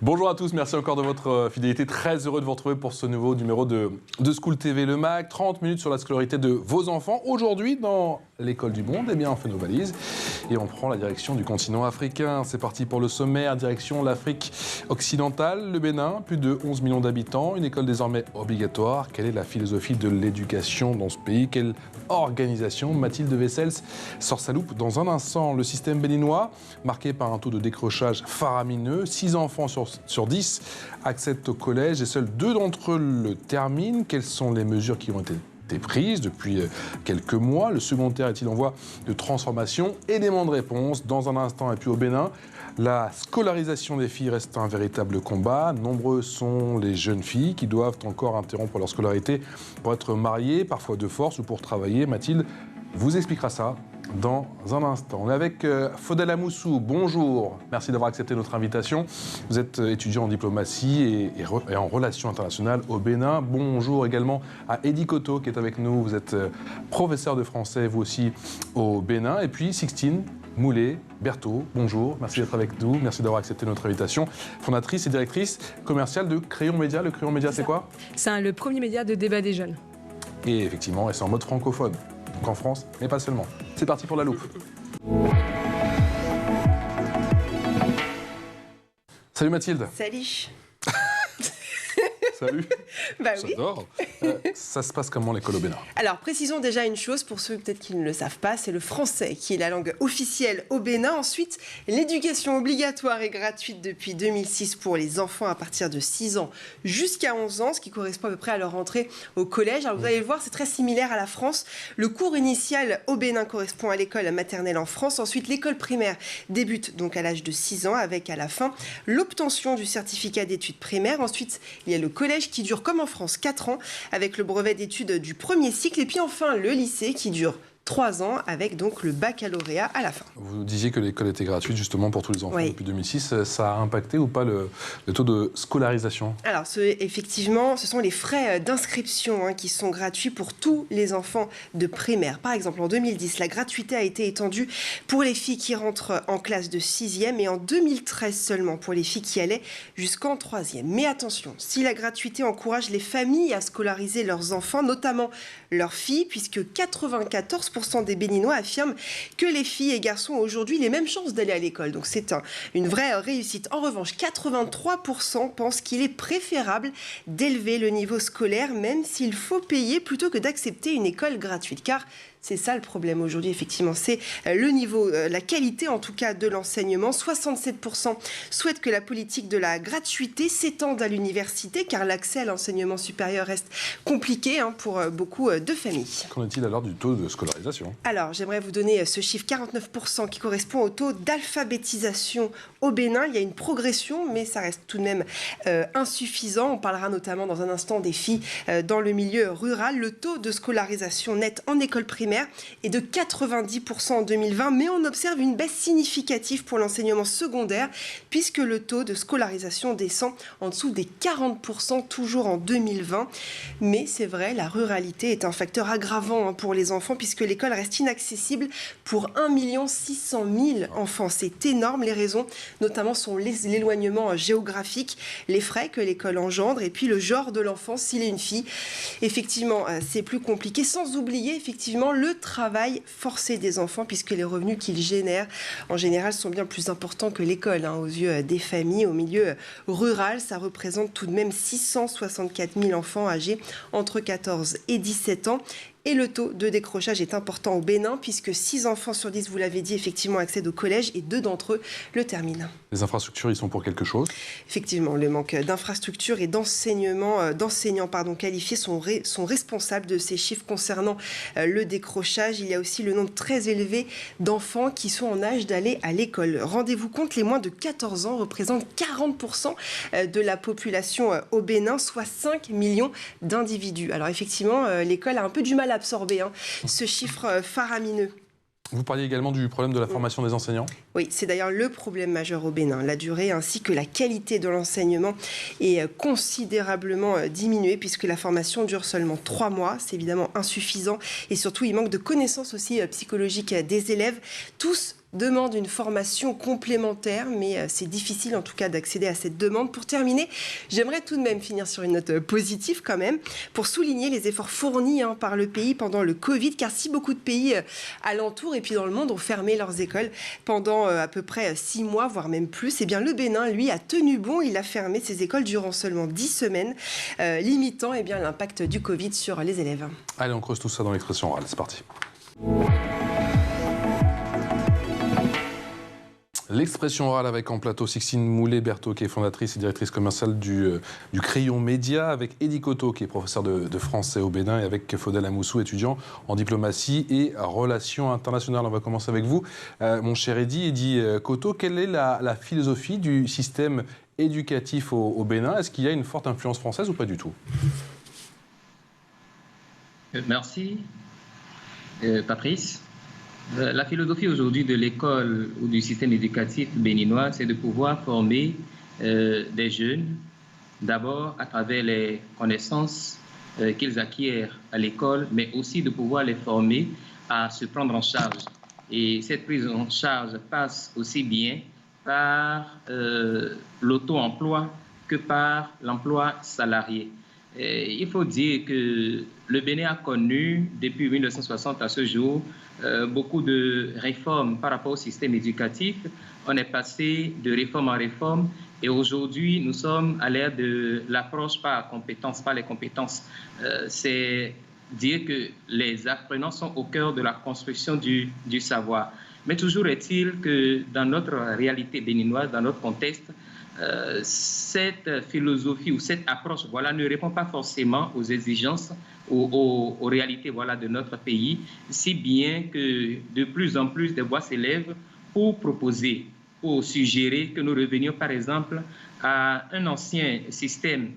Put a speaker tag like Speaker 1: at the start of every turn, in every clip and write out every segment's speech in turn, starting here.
Speaker 1: Bonjour à tous, merci encore de votre fidélité. Très heureux de vous retrouver pour ce nouveau numéro de School TV Le Mag. 30 minutes sur la scolarité de vos enfants. Aujourd'hui, dans l'école du monde, eh bien, on fait nos valises et on prend la direction du continent africain. C'est parti pour le sommaire, direction l'Afrique occidentale, le Bénin, plus de 11 millions d'habitants, une école désormais obligatoire. Quelle est la philosophie de l'éducation dans ce pays? Quelle organisation? Mathilde Wessels sort sa loupe dans un instant. Le système béninois, marqué par un taux de décrochage faramineux, 6 enfants sur 10 accèdent au collège et seuls 2 d'entre eux le terminent. Quelles sont les mesures qui ont été prises depuis quelques mois? Le secondaire est-il en voie de transformation? Élément de réponse dans un instant. Et puis au Bénin, la scolarisation des filles reste un véritable combat. Nombreux sont les jeunes filles qui doivent encore interrompre leur scolarité pour être mariées, parfois de force ou pour travailler. Mathilde vous expliquera ça dans un instant. On est avec Faudel Amoussou. Bonjour, merci d'avoir accepté notre invitation. Vous êtes étudiant en diplomatie et en relations internationales au Bénin. Bonjour également à Eddie Koto qui est avec nous. Vous êtes professeur de français, vous aussi, au Bénin. Et puis Sixtine Moulet-Berthaud, bonjour, merci d'être avec nous, merci d'avoir accepté notre invitation. Fondatrice et directrice commerciale de Crayon Média. Le Crayon Média, c'est quoi?
Speaker 2: C'est le premier média de débat des jeunes.
Speaker 1: Et effectivement, c'est en mode francophone. Donc en France, mais pas seulement. C'est parti pour la loupe. Salut Mathilde.
Speaker 3: Salut.
Speaker 1: Salut.
Speaker 3: Bah oui.
Speaker 1: J'adore. Ça se passe comment l'école au Bénin?
Speaker 3: Alors, précisons déjà une chose, pour ceux peut-être qui ne le savent pas, c'est le français qui est la langue officielle au Bénin. Ensuite, l'éducation obligatoire est gratuite depuis 2006 pour les enfants à partir de 6 ans jusqu'à 11 ans, ce qui correspond à peu près à leur entrée au collège. Alors, vous allez le voir, c'est très similaire à la France. Le cours initial au Bénin correspond à l'école maternelle en France. Ensuite, l'école primaire débute donc à l'âge de 6 ans, avec à la fin l'obtention du certificat d'études primaires. Ensuite, il y a le collège qui dure comme en France 4 ans avec le brevet d'études du premier cycle et puis enfin le lycée qui dure 3 ans avec donc le baccalauréat à la fin.
Speaker 1: Vous disiez que l'école était gratuite justement pour tous les enfants depuis 2006. Ça a impacté ou pas le taux de scolarisation?
Speaker 3: Alors effectivement, ce sont les frais d'inscription qui sont gratuits pour tous les enfants de primaire. Par exemple, en 2010, la gratuité a été étendue pour les filles qui rentrent en classe de 6e et en 2013 seulement pour les filles qui allaient jusqu'en 3e. Mais attention, si la gratuité encourage les familles à scolariser leurs enfants, notamment leurs filles, puisque 94% des Béninois affirment que les filles et garçons ont aujourd'hui les mêmes chances d'aller à l'école. Donc c'est une vraie réussite. En revanche, 83% pensent qu'il est préférable d'élever le niveau scolaire, même s'il faut payer plutôt que d'accepter une école gratuite. Car c'est ça le problème aujourd'hui, effectivement. C'est le niveau, la qualité en tout cas de l'enseignement. 67% souhaitent que la politique de la gratuité s'étende à l'université, car l'accès à l'enseignement supérieur reste compliqué pour beaucoup de familles.
Speaker 1: Qu'en est-il alors du taux de scolarisation?
Speaker 3: Alors, j'aimerais vous donner ce chiffre, 49% qui correspond au taux d'alphabétisation au Bénin. Il y a une progression, mais ça reste tout de même insuffisant. On parlera notamment dans un instant des filles dans le milieu rural. Le taux de scolarisation nette en école primaire est de 90% en 2020, mais on observe une baisse significative pour l'enseignement secondaire, puisque le taux de scolarisation descend en dessous des 40% toujours en 2020. Mais c'est vrai, la ruralité est un facteur aggravant pour les enfants, puisque l'école reste inaccessible pour 1 600 000 enfants. C'est énorme. Les raisons, notamment, sont l'éloignement géographique, les frais que l'école engendre, et puis le genre de l'enfant, s'il est une fille. Effectivement, c'est plus compliqué, sans oublier, effectivement, le travail forcé des enfants, puisque les revenus qu'ils génèrent, en général, sont bien plus importants que l'école, aux yeux des familles. Au milieu rural, ça représente tout de même 664 000 enfants âgés entre 14 et 17 ans. Et le taux de décrochage est important au Bénin, puisque 6 enfants sur 10, vous l'avez dit, effectivement, accèdent au collège et 2 d'entre eux le terminent.
Speaker 1: Les infrastructures, ils sont pour quelque chose?
Speaker 3: Effectivement, le manque d'infrastructures et d'enseignants qualifiés sont responsables de ces chiffres concernant le décrochage. Il y a aussi le nombre très élevé d'enfants qui sont en âge d'aller à l'école. Rendez-vous compte, les moins de 14 ans représentent 40% de la population au Bénin, soit 5 millions d'individus. Alors effectivement, l'école a un peu du mal à absorber ce chiffre faramineux.
Speaker 1: Vous parliez également du problème de la formation des enseignants?
Speaker 3: Oui, c'est d'ailleurs le problème majeur au Bénin. La durée ainsi que la qualité de l'enseignement est considérablement diminuée, puisque la formation dure seulement 3 mois. C'est évidemment insuffisant et surtout il manque de connaissances aussi psychologiques des élèves. Tous demandent une formation complémentaire, mais c'est difficile en tout cas d'accéder à cette demande. Pour terminer, j'aimerais tout de même finir sur une note positive quand même, pour souligner les efforts fournis par le pays pendant le Covid, car si beaucoup de pays alentours et puis dans le monde ont fermé leurs écoles pendant à peu près 6 mois, voire même plus, eh bien le Bénin, lui, a tenu bon. Il a fermé ses écoles durant seulement 10 semaines, limitant eh bien, l'impact du Covid sur les élèves.
Speaker 1: Allez, on creuse tout ça dans l'expression orale. C'est parti. L'expression orale avec en plateau Sixtine Moulet-Berthaud, qui est fondatrice et directrice commerciale du Crayon Média, avec Eddie Koto, qui est professeur de français au Bénin, et avec Fodel Amoussou, étudiant en diplomatie et relations internationales. On va commencer avec vous, mon cher Eddie Koto. Quelle est la philosophie du système éducatif au Bénin? Est-ce qu'il y a une forte influence française ou pas du tout?
Speaker 4: Merci, Patrice. La philosophie aujourd'hui de l'école ou du système éducatif béninois, c'est de pouvoir former des jeunes, d'abord à travers les connaissances qu'ils acquièrent à l'école, mais aussi de pouvoir les former à se prendre en charge. Et cette prise en charge passe aussi bien par l'auto-emploi que par l'emploi salarié. Et il faut dire que le Bénin a connu, depuis 1960 à ce jour, beaucoup de réformes par rapport au système éducatif. On est passé de réforme en réforme et aujourd'hui, nous sommes à l'ère de l'approche par compétences, par les compétences. C'est dire que les apprenants sont au cœur de la construction du savoir. Mais toujours est-il que dans notre réalité béninoise, dans notre contexte, cette philosophie ou cette approche ne répond pas forcément aux exigences, aux réalités de notre pays, si bien que de plus en plus de voix s'élèvent pour proposer, pour suggérer que nous revenions par exemple à un ancien système,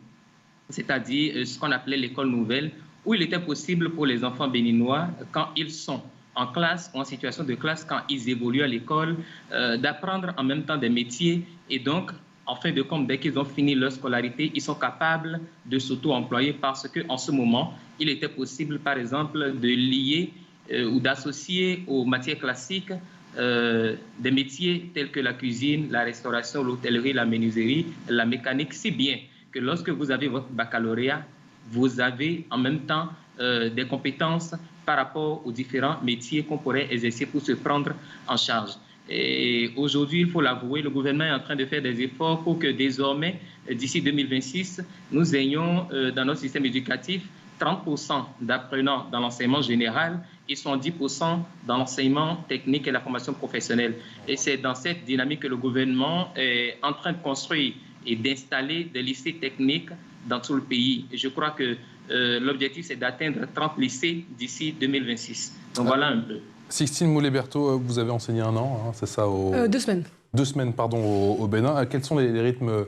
Speaker 4: c'est-à-dire ce qu'on appelait l'école nouvelle, où il était possible pour les enfants béninois, quand ils sont en classe ou en situation de classe, quand ils évoluent à l'école, d'apprendre en même temps des métiers et donc en fin de compte, dès qu'ils ont fini leur scolarité, ils sont capables de s'auto-employer parce qu'en ce moment, il était possible, par exemple, de lier ou d'associer aux matières classiques des métiers tels que la cuisine, la restauration, l'hôtellerie, la menuiserie, la mécanique, si bien que lorsque vous avez votre baccalauréat, vous avez en même temps des compétences par rapport aux différents métiers qu'on pourrait exercer pour se prendre en charge. Et aujourd'hui, il faut l'avouer, le gouvernement est en train de faire des efforts pour que désormais, d'ici 2026, nous ayons dans notre système éducatif 30% d'apprenants dans l'enseignement général et 70% dans l'enseignement technique et la formation professionnelle. Et c'est dans cette dynamique que le gouvernement est en train de construire et d'installer des lycées techniques dans tout le pays. Et je crois que l'objectif, c'est d'atteindre 30 lycées d'ici 2026. Donc voilà un peu.
Speaker 1: Sixtine Moulet-Berthaud, vous avez enseigné 1 an, c'est ça
Speaker 2: 2 semaines.
Speaker 1: 2 semaines, pardon, au Bénin. Quels sont les rythmes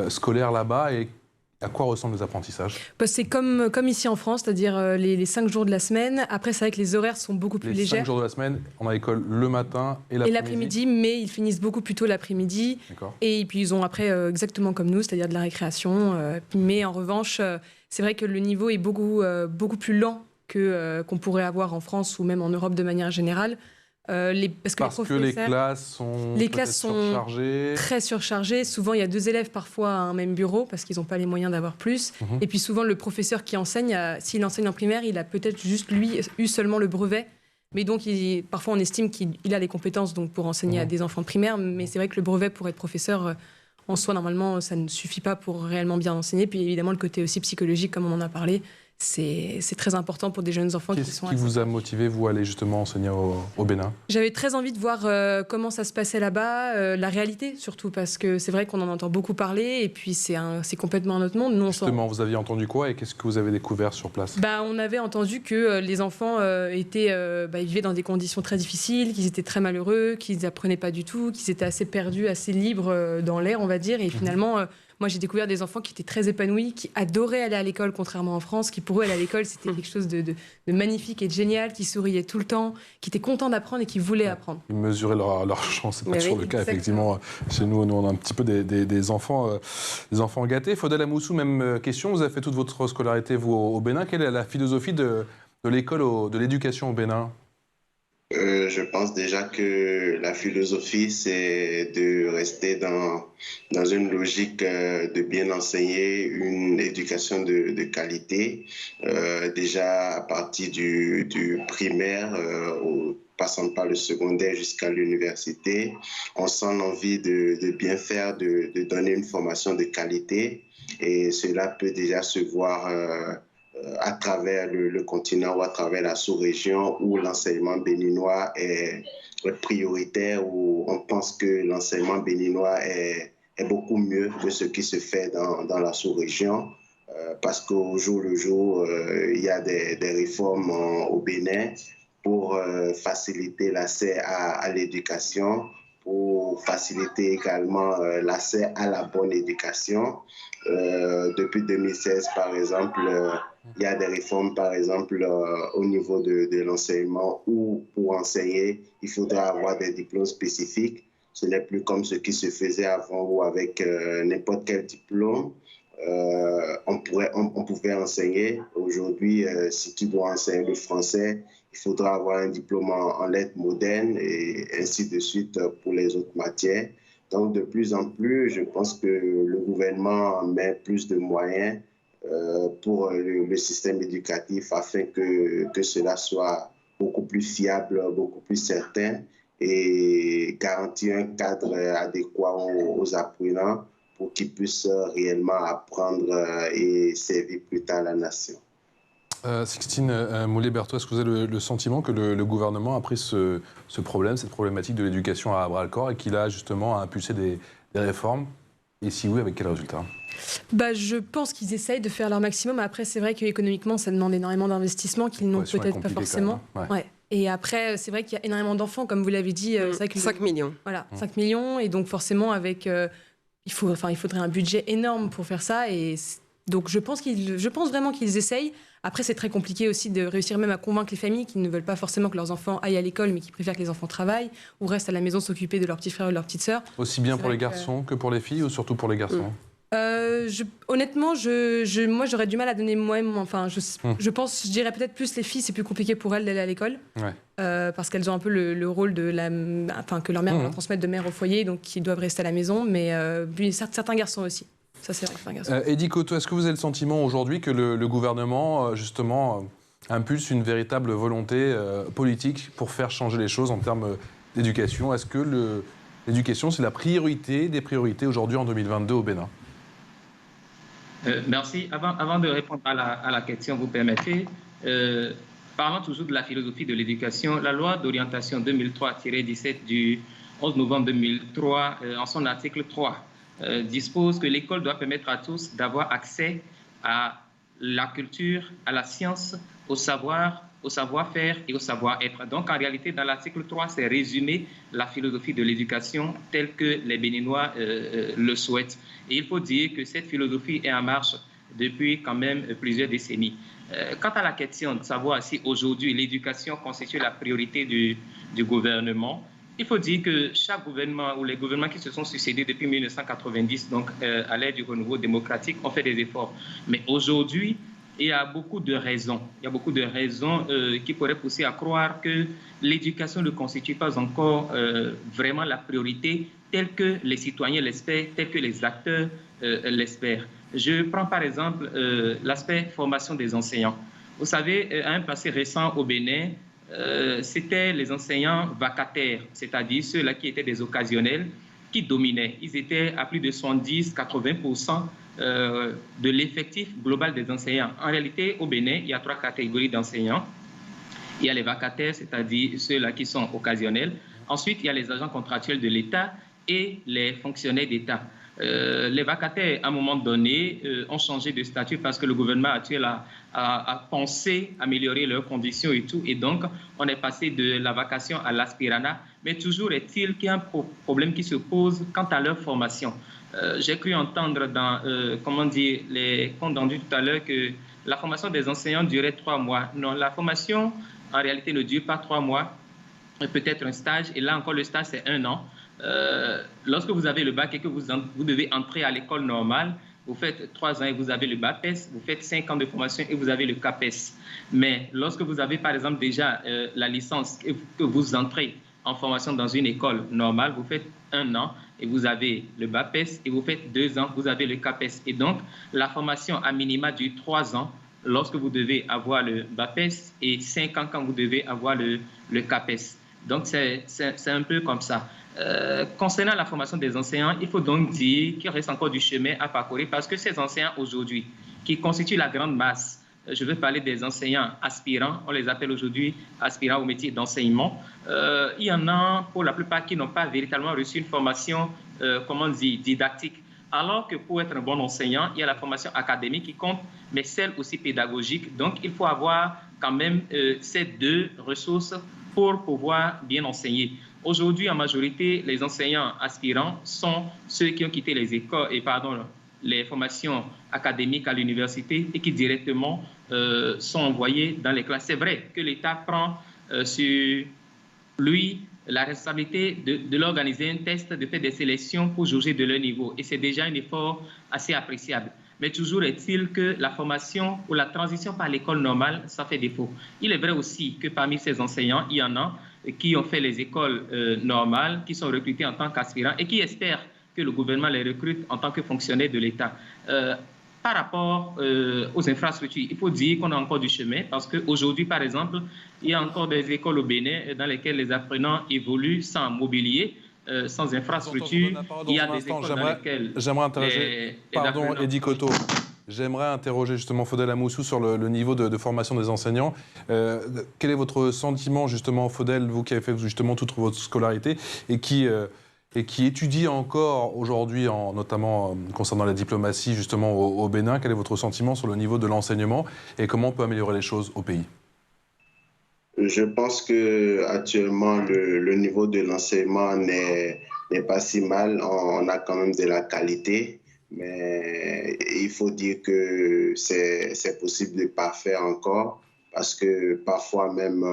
Speaker 1: scolaires là-bas et à quoi ressemblent les apprentissages?
Speaker 2: C'est comme ici en France, c'est-à-dire les 5 jours de la semaine. Après, c'est vrai que les horaires sont beaucoup plus légers.
Speaker 1: 5 jours de la semaine, on a l'école le matin et
Speaker 2: l'après-midi. Mais ils finissent beaucoup plus tôt l'après-midi. Et puis ils ont après exactement comme nous, c'est-à-dire de la récréation. Mais en revanche, c'est vrai que le niveau est beaucoup plus lent qu'on pourrait avoir en France ou même en Europe de manière générale. Parce que les classes sont
Speaker 1: surchargées.
Speaker 2: Très surchargées. Souvent, il y a 2 élèves parfois à un même bureau parce qu'ils n'ont pas les moyens d'avoir plus. Et puis souvent, le professeur qui enseigne, s'il enseigne en primaire, il a peut-être juste, lui, eu seulement le brevet. Mais donc, parfois, on estime qu'il a les compétences donc, pour enseigner à des enfants de primaire. Mais c'est vrai que le brevet pour être professeur, en soi, normalement, ça ne suffit pas pour réellement bien enseigner. Puis évidemment, le côté aussi psychologique, comme on en a parlé, c'est très important pour des jeunes enfants qui sont...
Speaker 1: Qu'est-ce qui vous a motivé, vous, à aller justement enseigner au Bénin?
Speaker 2: J'avais très envie de voir comment ça se passait là-bas, la réalité surtout, parce que c'est vrai qu'on en entend beaucoup parler, et puis c'est complètement un autre monde. Nous,
Speaker 1: justement, vous aviez entendu quoi et qu'est-ce que vous avez découvert sur place?
Speaker 2: On avait entendu que les enfants ils vivaient dans des conditions très difficiles, qu'ils étaient très malheureux, qu'ils n'apprenaient pas du tout, qu'ils étaient assez perdus, assez libres dans l'air, on va dire, et finalement... Moi, j'ai découvert des enfants qui étaient très épanouis, qui adoraient aller à l'école, contrairement en France, qui pour eux, aller à l'école, c'était quelque chose de magnifique et de génial, qui souriaient tout le temps, qui étaient contents d'apprendre et qui voulaient apprendre.
Speaker 1: Ils mesuraient leur chance, c'est pas toujours le cas, effectivement. Chez nous, on a un petit peu des enfants gâtés. Fodel Amoussou, même question. Vous avez fait toute votre scolarité, vous, au Bénin. Quelle est la philosophie de l'école, de l'éducation au Bénin?
Speaker 5: Je pense déjà que la philosophie, c'est de rester dans une logique de bien enseigner, une éducation de qualité, déjà à partir du primaire, passant par le secondaire jusqu'à l'université. On sent l'envie de bien faire, de donner une formation de qualité, et cela peut déjà se voir à travers le continent ou à travers la sous-région où l'enseignement béninois est prioritaire, où on pense que l'enseignement béninois est beaucoup mieux que ce qui se fait dans la sous-région, parce qu'au jour le jour, il y a des réformes au Bénin pour faciliter l'accès à l'éducation, pour faciliter également l'accès à la bonne éducation. Depuis 2016, par exemple, il y a des réformes, par exemple, au niveau de l'enseignement, où pour enseigner, il faudra avoir des diplômes spécifiques. Ce n'est plus comme ce qui se faisait avant, où avec n'importe quel diplôme, on pouvait enseigner. Aujourd'hui, si tu dois enseigner le français, il faudra avoir un diplôme en lettres modernes et ainsi de suite pour les autres matières. Donc, de plus en plus, je pense que le gouvernement met plus de moyens pour le système éducatif afin que cela soit beaucoup plus fiable, beaucoup plus certain et garantir un cadre adéquat aux apprenants pour qu'ils puissent réellement apprendre et servir plus tard la nation.
Speaker 1: Sixtine Moulay-Berthoud, est-ce que vous avez le sentiment que le gouvernement a pris ce problème, cette problématique de l'éducation à bras-le-corps et qu'il a justement impulsé des réformes? Et si oui, avec quel résultat?
Speaker 2: Je pense qu'ils essayent de faire leur maximum. Après, c'est vrai qu'économiquement, ça demande énormément d'investissements qu'ils n'ont peut-être pas forcément. Ouais. Et après, c'est vrai qu'il y a énormément d'enfants, comme vous l'avez dit.
Speaker 3: 5 millions.
Speaker 2: Voilà, 5 millions. Et donc forcément, avec, il faudrait un budget énorme pour faire ça. Et donc je pense vraiment qu'ils essayent. Après, c'est très compliqué aussi de réussir même à convaincre les familles qui ne veulent pas forcément que leurs enfants aillent à l'école, mais qui préfèrent que les enfants travaillent ou restent à la maison s'occuper de leurs petits frères ou de leurs petites sœurs.
Speaker 1: Aussi bien pour les garçons que pour les filles, ou surtout pour les garçons?
Speaker 2: Honnêtement, moi, j'aurais du mal à donner moi-même. Enfin, je dirais peut-être plus les filles, c'est plus compliqué pour elles d'aller à l'école. Ouais. Parce qu'elles ont un peu le rôle que leur mère va leur transmettre de mère au foyer, donc qui doivent rester à la maison. Mais certains garçons aussi. Ça, c'est vrai, certains garçons.
Speaker 1: Eddy Cotto, est-ce que vous avez le sentiment aujourd'hui que le gouvernement, justement, impulse une véritable volonté politique pour faire changer les choses en termes d'éducation? Est-ce que l'éducation, c'est la priorité des priorités aujourd'hui en 2022 au Bénin?
Speaker 4: Merci. Avant de répondre à la question, vous permettez, parlant toujours de la philosophie de l'éducation, la loi d'orientation 2003-17 du 11 novembre 2003, en son article 3, dispose que l'école doit permettre à tous d'avoir accès à la culture, à la science, au savoir-faire et au savoir-être. Donc, en réalité, dans l'article 3, c'est résumé la philosophie de l'éducation telle que les Béninois le souhaitent. Et il faut dire que cette philosophie est en marche depuis quand même plusieurs décennies. Quant à la question de savoir si aujourd'hui l'éducation constitue la priorité du gouvernement, il faut dire que chaque gouvernement ou les gouvernements qui se sont succédés depuis 1990, donc à l'ère du renouveau démocratique, ont fait des efforts. Mais aujourd'hui, il y a beaucoup de raisons. Il y a beaucoup de raisons qui pourraient pousser à croire que l'éducation ne constitue pas encore vraiment la priorité telle que les citoyens l'espèrent, telle que les acteurs l'espèrent. Je prends par exemple l'aspect formation des enseignants. Vous savez, à un passé récent au Bénin, c'était les enseignants vacataires, c'est-à-dire ceux-là qui étaient des occasionnels, qui dominaient. Ils étaient à plus de 70-80% de l'effectif global des enseignants. En réalité, au Bénin, il y a 3 catégories d'enseignants. Il y a les vacataires, c'est-à-dire ceux-là qui sont occasionnels. Ensuite, il y a les agents contractuels de l'État et les fonctionnaires d'État. Les vacataires, à un moment donné, ont changé de statut parce que le gouvernement actuel a pensé améliorer leurs conditions et tout. Et donc, on est passé de la vacation à l'aspirana. Mais toujours est-il qu'il y a un problème qui se pose quant à leur formation. J'ai cru entendre dans, les comptes rendus tout à l'heure que la formation des enseignants durait 3 mois. Non, la formation, en réalité, ne dure pas 3 mois. Peut-être un stage. Et là encore, le stage, c'est 1 an. Lorsque vous avez le bac et que vous devez entrer à l'école normale, vous faites 3 ans et vous avez le BAPES, vous faites 5 ans de formation et vous avez le CAPES. Mais lorsque vous avez par exemple déjà la licence et que vous entrez en formation dans une école normale, vous faites 1 an et vous avez le BAPES et vous faites 2 ans, vous avez le CAPES. Et donc, la formation à minima dure 3 ans lorsque vous devez avoir le BAPES et 5 ans quand vous devez avoir le CAPES. Donc, c'est un peu comme ça. Concernant la formation des enseignants, il faut donc dire qu'il reste encore du chemin à parcourir parce que ces enseignants aujourd'hui, qui constituent la grande masse, je veux parler des enseignants aspirants, on les appelle aujourd'hui aspirants au métier d'enseignement. Il y en a pour la plupart qui n'ont pas véritablement reçu une formation, didactique. Alors que pour être un bon enseignant, il y a la formation académique qui compte, mais celle aussi pédagogique. Donc, il faut avoir quand même ces 2 ressources pour pouvoir bien enseigner. Aujourd'hui, en majorité, les enseignants aspirants sont ceux qui ont quitté les écoles les formations académiques à l'université et qui directement sont envoyés dans les classes. C'est vrai que l'État prend sur lui la responsabilité de l'organiser un test, de faire des sélections pour jauger de leur niveau. Et c'est déjà un effort assez appréciable. Mais toujours est-il que la formation ou la transition par l'école normale, ça fait défaut. Il est vrai aussi que parmi ces enseignants, il y en a qui ont fait les écoles normales, qui sont recrutés en tant qu'aspirants et qui espèrent que le gouvernement les recrute en tant que fonctionnaires de l'État. Par rapport aux infrastructures, il faut dire qu'on a encore du chemin parce qu'aujourd'hui, par exemple, il y a encore des écoles au Bénin dans lesquelles les apprenants évoluent sans mobilier, sans infrastructure. Il y a des écoles dans lesquelles...
Speaker 1: J'aimerais interroger... Pardon, Eddy Koto. J'aimerais interroger justement Fodel Amoussou sur le niveau de formation des enseignants. Quel est votre sentiment justement, Fodel, vous qui avez fait justement toute votre scolarité et qui étudie encore aujourd'hui, notamment concernant la diplomatie justement au Bénin. Quel est votre sentiment sur le niveau de l'enseignement et comment on peut améliorer les choses au pays?
Speaker 5: Je pense que actuellement le niveau de l'enseignement n'est pas si mal. On a quand même de la qualité, mais il faut dire que c'est possible de parfaire encore. Parce que parfois même,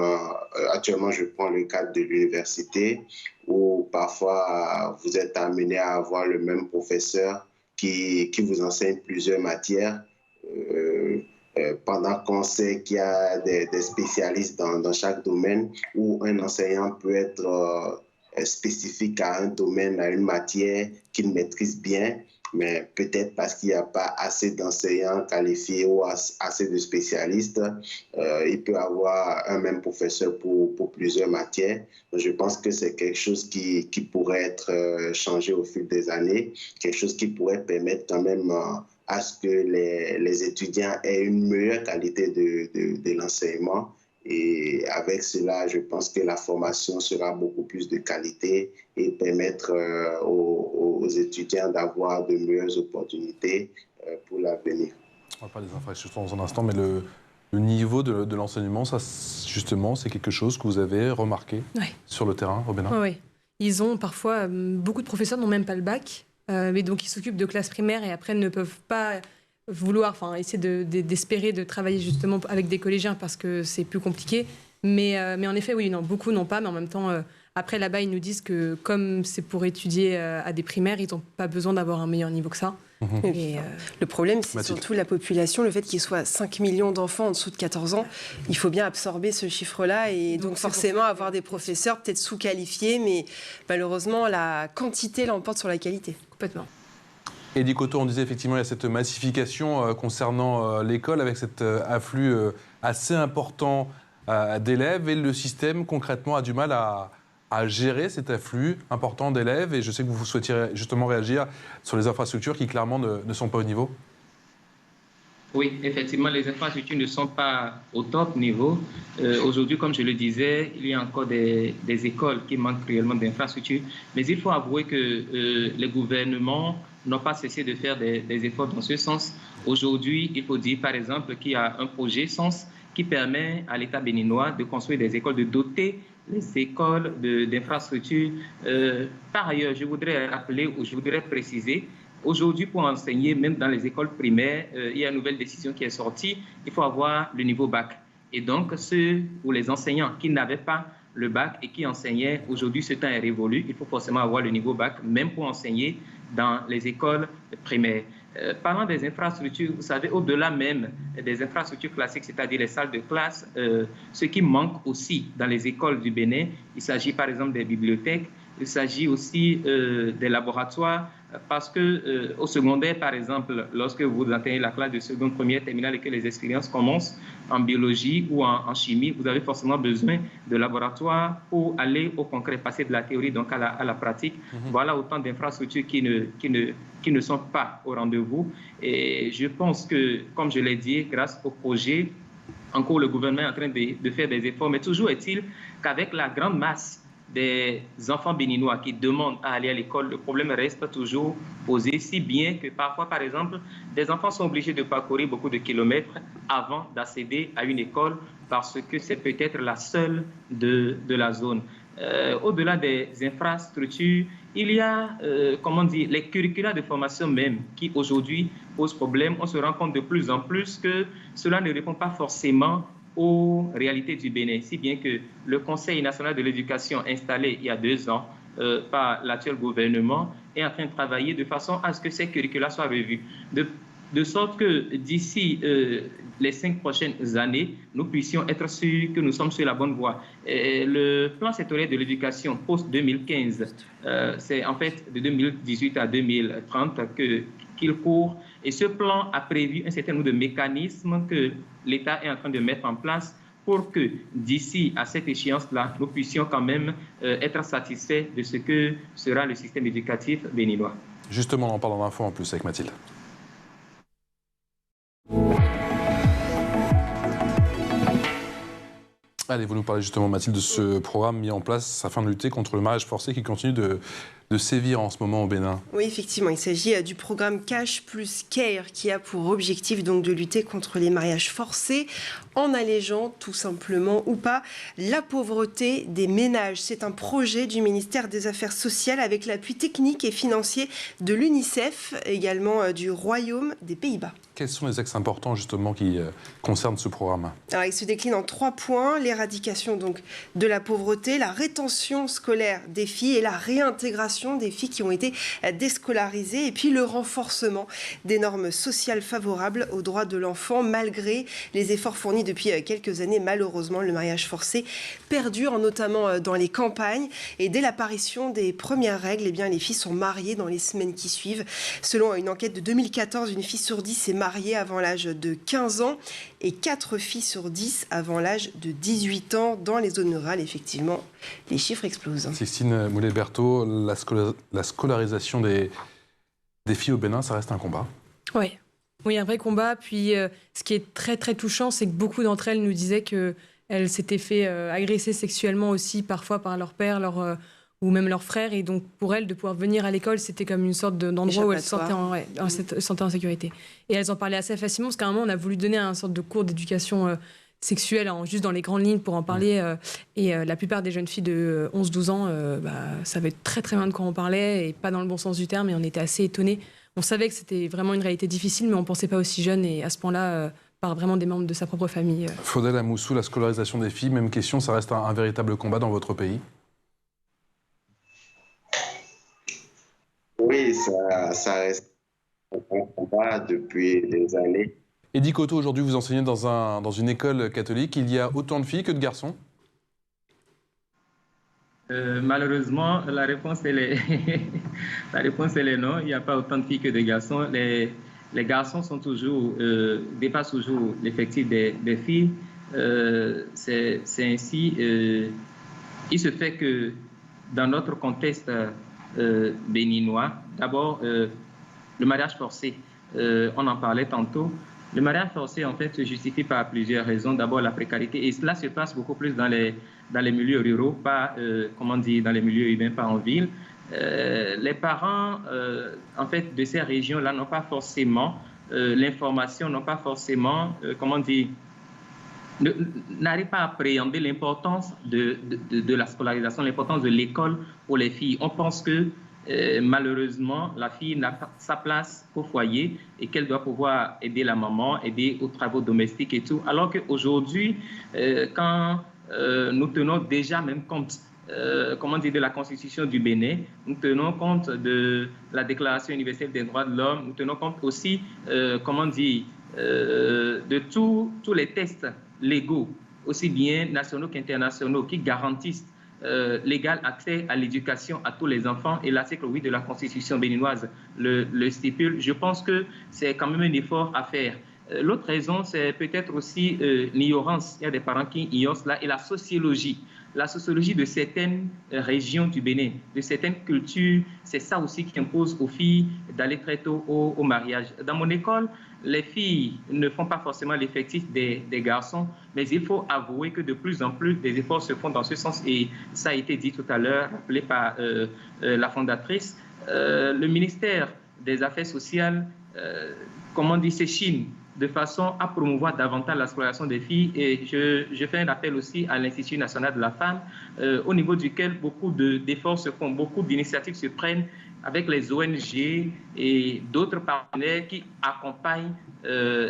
Speaker 5: actuellement je prends le cadre de l'université où parfois vous êtes amené à avoir le même professeur qui vous enseigne plusieurs matières pendant qu'on sait qu'il y a des spécialistes dans chaque domaine où un enseignant peut être spécifique à un domaine, à une matière qu'il maîtrise bien. Mais peut-être parce qu'il n'y a pas assez d'enseignants qualifiés ou assez de spécialistes, il peut avoir un même professeur pour plusieurs matières. Donc, je pense que c'est quelque chose qui pourrait être changé au fil des années, quelque chose qui pourrait permettre quand même à ce que les étudiants aient une meilleure qualité de l'enseignement. Et avec cela, je pense que la formation sera beaucoup plus de qualité et permettre aux étudiants d'avoir de meilleures opportunités pour l'avenir.
Speaker 1: On va parler des infrastructures dans un instant, mais le niveau de l'enseignement, ça, justement, c'est quelque chose que vous avez remarqué sur le terrain au Bénin?
Speaker 2: Oui, ils ont parfois, beaucoup de professeurs n'ont même pas le bac, mais donc ils s'occupent de classes primaires et après ne peuvent pas essayer d'espérer de travailler justement avec des collégiens parce que c'est plus compliqué. Mais en effet, oui, non, beaucoup n'ont pas, mais en même temps, après là-bas, ils nous disent que comme c'est pour étudier à des primaires, ils n'ont pas besoin d'avoir un meilleur niveau que ça.
Speaker 3: Et le problème, c'est surtout la population, le fait qu'il y soit 5 millions d'enfants en dessous de 14 ans. Il faut bien absorber ce chiffre-là et donc forcément avoir des professeurs peut-être sous-qualifiés, mais malheureusement, la quantité l'emporte sur la qualité.
Speaker 2: Complètement.
Speaker 1: Eddy Koto, on disait effectivement il y a cette massification concernant l'école avec cet afflux assez important d'élèves et le système concrètement a du mal à gérer cet afflux important d'élèves et je sais que vous souhaitiez justement réagir sur les infrastructures qui clairement ne sont pas au niveau.
Speaker 4: Oui, effectivement, les infrastructures ne sont pas au top niveau. Aujourd'hui, comme je le disais, il y a encore des écoles qui manquent réellement d'infrastructures. Mais il faut avouer que les gouvernements n'ont pas cessé de faire des efforts dans ce sens. Aujourd'hui, il faut dire par exemple qu'il y a un projet SENS qui permet à l'État béninois de construire des écoles, de doter les écoles d'infrastructures. Par ailleurs, je voudrais rappeler ou je voudrais préciser, aujourd'hui, pour enseigner, même dans les écoles primaires, il y a une nouvelle décision qui est sortie, il faut avoir le niveau bac. Et donc, ceux ou les enseignants qui n'avaient pas le bac et qui enseignaient, aujourd'hui, ce temps est révolu, il faut forcément avoir le niveau bac, même pour enseigner dans les écoles primaires. Parlant des infrastructures, vous savez, au-delà même des infrastructures classiques, c'est-à-dire les salles de classe, ce qui manque aussi dans les écoles du Bénin, il s'agit par exemple des bibliothèques, il s'agit aussi des laboratoires, parce que au secondaire, par exemple, lorsque vous atteignez la classe de seconde, première, terminale et que les expériences commencent en biologie ou en chimie, vous avez forcément besoin de laboratoires pour aller au concret, passer de la théorie donc à la pratique. Voilà autant d'infrastructures qui ne sont pas au rendez-vous. Et je pense que, comme je l'ai dit, grâce au projet, encore le gouvernement est en train de faire des efforts, mais toujours est-il qu'avec la grande masse des enfants béninois qui demandent à aller à l'école, le problème reste toujours posé, si bien que parfois, par exemple, des enfants sont obligés de parcourir beaucoup de kilomètres avant d'accéder à une école parce que c'est peut-être la seule de la zone. Au-delà des infrastructures, il y a, les curricula de formation même qui aujourd'hui posent problème. On se rend compte de plus en plus que cela ne répond pas forcément aux réalités du Bénin, si bien que le Conseil national de l'éducation installé il y a 2 ans par l'actuel gouvernement est en train de travailler de façon à ce que ces curricula soient revus, de sorte que d'ici les 5 prochaines années, nous puissions être sûrs que nous sommes sur la bonne voie. Et le plan sectoriel de l'éducation post-2015, c'est en fait de 2018 à 2030 qu'il court. Et ce plan a prévu un certain nombre de mécanismes que l'État est en train de mettre en place pour que d'ici à cette échéance-là, nous puissions quand même être satisfaits de ce que sera le système éducatif béninois.
Speaker 1: Justement, on en parle en info en plus avec Mathilde. Allez, vous nous parlez justement, Mathilde, de ce programme mis en place afin de lutter contre le mariage forcé qui continue de sévir en ce moment au Bénin.
Speaker 3: Oui, effectivement, il s'agit du programme Cash plus Care qui a pour objectif donc de lutter contre les mariages forcés en allégeant tout simplement ou pas la pauvreté des ménages. C'est un projet du ministère des Affaires sociales avec l'appui technique et financier de l'UNICEF, également du Royaume des Pays-Bas.
Speaker 1: Quels sont les axes importants justement qui concernent ce programme?
Speaker 3: Alors, il se décline en 3 points, l'éradication donc de la pauvreté, la rétention scolaire des filles et la réintégration des filles qui ont été déscolarisées et puis le renforcement des normes sociales favorables aux droits de l'enfant malgré les efforts fournis depuis quelques années. Malheureusement, le mariage forcé perdure, notamment dans les campagnes et dès l'apparition des premières règles, eh bien, les filles sont mariées dans les semaines qui suivent. Selon une enquête de 2014, une fille sur 10 s'est mariée avant l'âge de 15 ans et 4 filles sur 10 avant l'âge de 18 ans. Dans les zones rurales, effectivement, les chiffres explosent.
Speaker 1: Sixtine Moulet-Berthaud, la scolarisation des filles au Bénin, ça reste un combat.
Speaker 2: Oui, un vrai combat. Puis ce qui est très très touchant, c'est que beaucoup d'entre elles nous disaient qu'elles s'étaient fait agresser sexuellement aussi, parfois par leur père, ou même leurs frères. Et donc pour elles, de pouvoir venir à l'école, c'était comme une sorte d'endroit où elles se sentaient en sécurité. Et elles en parlaient assez facilement, parce qu'à un moment, on a voulu donner un sorte de cours d'éducation sexuelle, juste dans les grandes lignes pour en parler. Et la plupart des jeunes filles de 11-12 ans savaient très très bien de quoi on parlait, et pas dans le bon sens du terme, et on était assez étonnés. On savait que c'était vraiment une réalité difficile, mais on ne pensait pas aussi jeune et à ce point-là, par vraiment des membres de sa propre famille.
Speaker 1: Faudel Amoussou, la scolarisation des filles, même question, ça reste un véritable combat dans votre pays?
Speaker 5: Oui, ça reste un combat depuis des années.
Speaker 1: Eddy Cotto, aujourd'hui, vous enseignez dans une école catholique. Il y a autant de filles que de garçons?
Speaker 4: Malheureusement, la réponse elle est non. Il n'y a pas autant de filles que de garçons. Les garçons dépassent toujours l'effectif des filles. C'est ainsi. Il se fait que dans notre contexte béninois, d'abord, le mariage forcé, on en parlait tantôt. Le mariage forcé, en fait, se justifie par plusieurs raisons. D'abord, la précarité. Et cela se passe beaucoup plus dans les milieux ruraux, pas, dans les milieux urbains, pas en ville. Les parents, en fait, de ces régions-là n'ont pas forcément l'information, n'ont pas forcément, n'arrivent pas à appréhender l'importance de la scolarisation, l'importance de l'école pour les filles. On pense que malheureusement, la fille n'a pas sa place au foyer et qu'elle doit pouvoir aider la maman, aider aux travaux domestiques et tout. Alors qu'aujourd'hui, quand nous tenons déjà même compte de la Constitution du Bénin, nous tenons compte de la Déclaration universelle des droits de l'homme, nous tenons compte aussi, de tous les textes légaux, aussi bien nationaux qu'internationaux, qui garantissent l'égal accès à l'éducation à tous les enfants, et l'article 8 de la Constitution béninoise le stipule. Je pense que c'est quand même un effort à faire. L'autre raison, c'est peut-être aussi l'ignorance. Il y a des parents qui ignorent cela, et la sociologie de certaines régions du Bénin, de certaines cultures, c'est ça aussi qui impose aux filles d'aller très tôt au mariage. Dans mon école, les filles ne font pas forcément l'effectif des garçons, mais il faut avouer que de plus en plus, des efforts se font dans ce sens, et ça a été dit tout à l'heure, rappelé par la fondatrice. Le ministère des Affaires sociales, s'échine de façon à promouvoir davantage la scolarisation des filles, et je fais un appel aussi à l'Institut national de la femme, au niveau duquel beaucoup d'efforts se font, beaucoup d'initiatives se prennent avec les ONG et d'autres partenaires qui accompagnent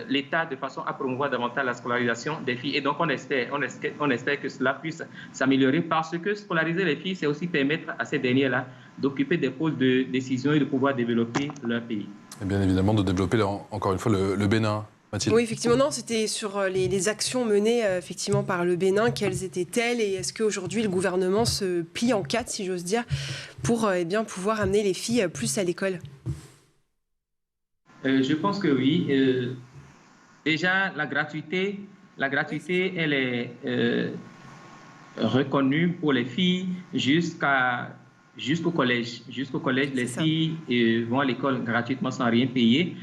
Speaker 4: l'État de façon à promouvoir davantage la scolarisation des filles. Et donc on espère que cela puisse s'améliorer, parce que scolariser les filles, c'est aussi permettre à ces dernières-là d'occuper des postes de décision et de pouvoir développer leur pays.
Speaker 1: Et bien évidemment de développer encore une fois le Bénin. Mathilde.
Speaker 3: Oui, effectivement, non, c'était sur les actions menées effectivement par le Bénin, quelles étaient-elles, et est-ce qu'aujourd'hui le gouvernement se plie en quatre, si j'ose dire, pour pouvoir amener les filles plus à l'école?
Speaker 4: Je pense que oui. Déjà, la gratuité, elle est reconnue pour les filles jusqu'au collège. Jusqu'au collège, les filles vont à l'école gratuitement sans rien payer,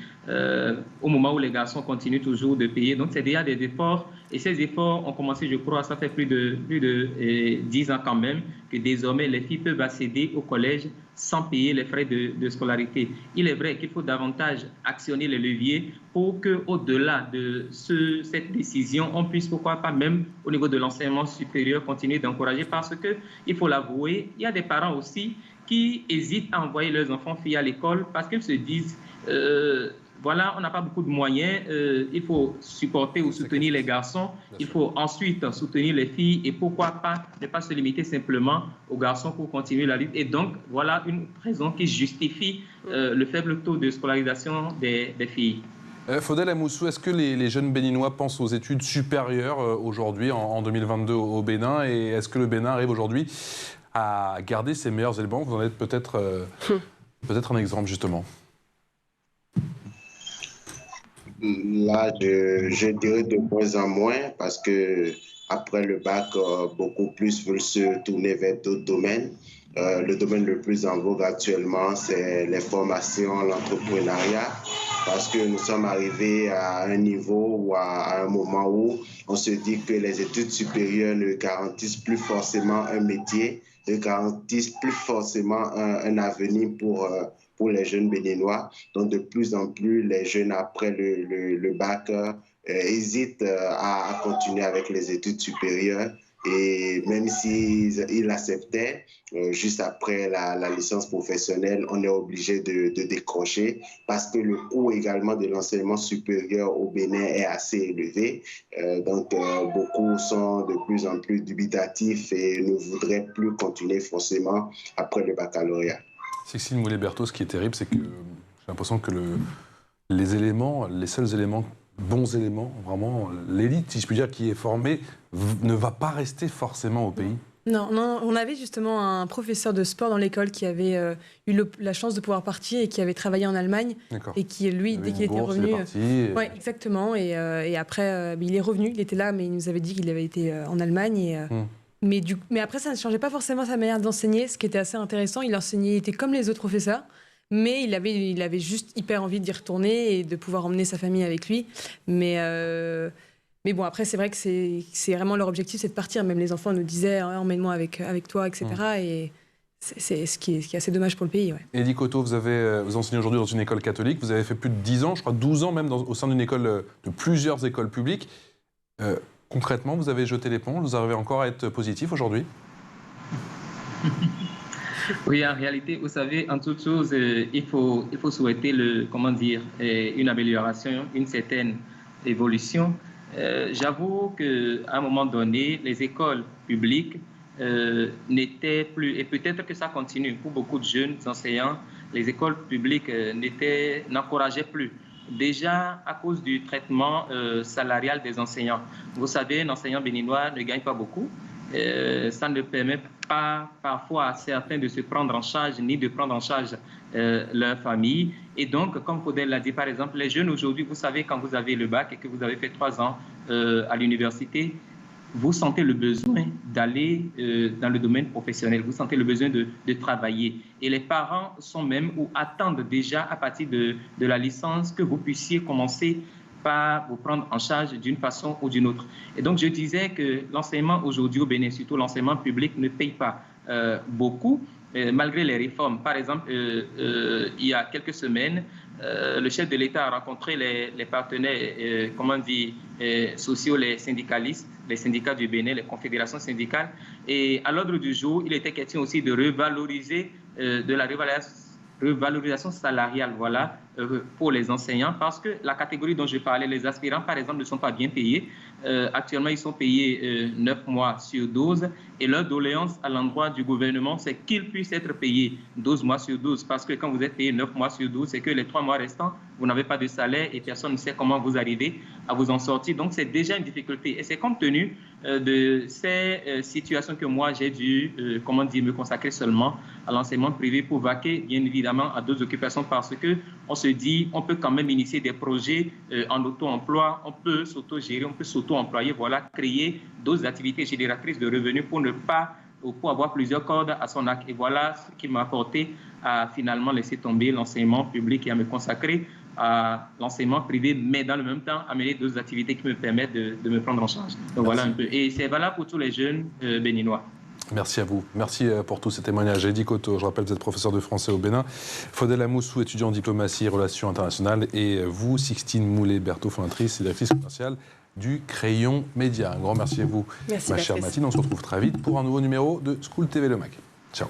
Speaker 4: au moment où les garçons continuent toujours de payer. Donc, c'est déjà des efforts. Et ces efforts ont commencé, je crois, ça fait plus de 10 ans quand même, que désormais, les filles peuvent accéder au collège sans payer les frais de scolarité. Il est vrai qu'il faut davantage actionner les leviers pour qu'au-delà de cette décision, on puisse, pourquoi pas, même au niveau de l'enseignement supérieur, continuer d'encourager, parce qu'il faut l'avouer, il y a des parents aussi qui hésitent à envoyer leurs enfants filles à l'école parce qu'ils se disent voilà, on n'a pas beaucoup de moyens, il faut supporter ou soutenir les garçons, il faut ensuite soutenir les filles, et pourquoi pas ne pas se limiter simplement aux garçons pour continuer la lutte. Et donc, voilà une raison qui justifie le faible taux de scolarisation des filles.
Speaker 1: Faudel Amoussou, est-ce que les jeunes béninois pensent aux études supérieures aujourd'hui, en 2022 au Bénin, et est-ce que le Bénin arrive aujourd'hui à garder ses meilleurs éléments? Vous en êtes peut-être un exemple, justement.
Speaker 5: Là, je dirais de moins en moins, parce que après le bac, beaucoup plus veulent se tourner vers d'autres domaines. Le domaine le plus en vogue actuellement, c'est les formations, l'entrepreneuriat, parce que nous sommes arrivés à un niveau ou à un moment où on se dit que les études supérieures ne garantissent plus forcément un métier, ne garantissent plus forcément un avenir pour les jeunes béninois. Donc, de plus en plus, les jeunes, après le bac, hésitent à continuer avec les études supérieures. Et même s'ils acceptaient, juste après la licence professionnelle, on est obligé de décrocher, parce que le coût également de l'enseignement supérieur au Bénin est assez élevé. Donc, beaucoup sont de plus en plus dubitatifs et ne voudraient plus continuer forcément après le baccalauréat.
Speaker 1: Cécile Moulet-Berthaud, ce qui est terrible, c'est que j'ai l'impression que les seuls éléments, bons éléments, vraiment, l'élite, si je puis dire, qui est formée, ne va pas rester forcément au pays.
Speaker 2: Non, on avait justement un professeur de sport dans l'école qui avait eu la chance de pouvoir partir et qui avait travaillé en Allemagne. Et qui, lui, dès qu'il était revenu... Oui, exactement. Et après, il est revenu, il était là, mais il nous avait dit qu'il avait été en Allemagne. Mais après, ça ne changeait pas forcément sa manière d'enseigner, ce qui était assez intéressant. Il était comme les autres professeurs, mais il avait juste hyper envie d'y retourner et de pouvoir emmener sa famille avec lui. Mais bon, après, c'est vrai que c'est vraiment leur objectif, c'est de partir. Même les enfants nous disaient, emmène-moi avec toi, etc. Et c'est ce qui est assez dommage pour le pays. Ouais.
Speaker 1: Eddie Cotto, vous enseignez aujourd'hui dans une école catholique. Vous avez fait plus de 10 ans, je crois 12 ans même, au sein d'une école, de plusieurs écoles publiques. Concrètement, vous avez jeté l'éponge, vous arrivez encore à être positif aujourd'hui?
Speaker 4: Oui, en réalité, vous savez, en toute chose, il faut souhaiter une amélioration, une certaine évolution. J'avoue qu'à un moment donné, les écoles publiques n'était plus, et peut-être que ça continue pour beaucoup de jeunes enseignants, les écoles publiques n'encourageaient plus. Déjà à cause du traitement salarial des enseignants. Vous savez, un enseignant béninois ne gagne pas beaucoup. Ça ne permet pas parfois à certains de se prendre en charge ni de prendre en charge leur famille. Et donc, comme Faudel l'a dit, par exemple, les jeunes aujourd'hui, vous savez, quand vous avez le bac et que vous avez fait 3 ans à l'université, vous sentez le besoin d'aller dans le domaine professionnel, vous sentez le besoin de travailler. Et les parents sont même ou attendent déjà à partir de la licence que vous puissiez commencer par vous prendre en charge d'une façon ou d'une autre. Et donc, je disais que l'enseignement aujourd'hui au Bénin, surtout l'enseignement public, ne paye pas beaucoup, malgré les réformes. Par exemple, il y a quelques semaines, le chef de l'État a rencontré les partenaires, sociaux, les syndicalistes, les syndicats du Bénin, les confédérations syndicales. Et à l'ordre du jour, il était question aussi de revaloriser, de la revalorisation salariale, voilà, pour les enseignants, parce que la catégorie dont je parlais, les aspirants, par exemple, ne sont pas bien payés. Actuellement, ils sont payés 9 mois sur 12, et leur doléance à l'endroit du gouvernement, c'est qu'ils puissent être payés 12 mois sur 12, parce que quand vous êtes payé 9 mois sur 12, c'est que les 3 mois restants, vous n'avez pas de salaire et personne ne sait comment vous arrivez à vous en sortir. Donc, c'est déjà une difficulté. Et c'est compte tenu de ces situations que moi, j'ai dû, me consacrer seulement à l'enseignement privé pour vaquer, bien évidemment, à d'autres occupations, parce que on se dit, on peut quand même initier des projets en auto-emploi, on peut s'auto-gérer, on peut s'auto-employer, voilà, créer d'autres activités génératrices de revenus pour ne pas, ou pour avoir plusieurs cordes à son arc. Et voilà ce qui m'a apporté à finalement laisser tomber l'enseignement public et à me consacrer à l'enseignement privé, mais dans le même temps, amener d'autres activités qui me permettent de me prendre en charge. Donc voilà un peu. Et c'est valable pour tous les jeunes béninois.
Speaker 1: Merci à vous. Merci pour tous ces témoignages. Eddy Koto, je rappelle, vous êtes professeur de français au Bénin. Faudel Amoussou, étudiant en diplomatie et relations internationales. Et vous, Sixtine Moulet-Berthaud, fondatrice et directrice commerciale du Crayon Média. Un grand merci à vous, ma chère Mathilde. On se retrouve très vite pour un nouveau numéro de School TV Le Mag. Ciao.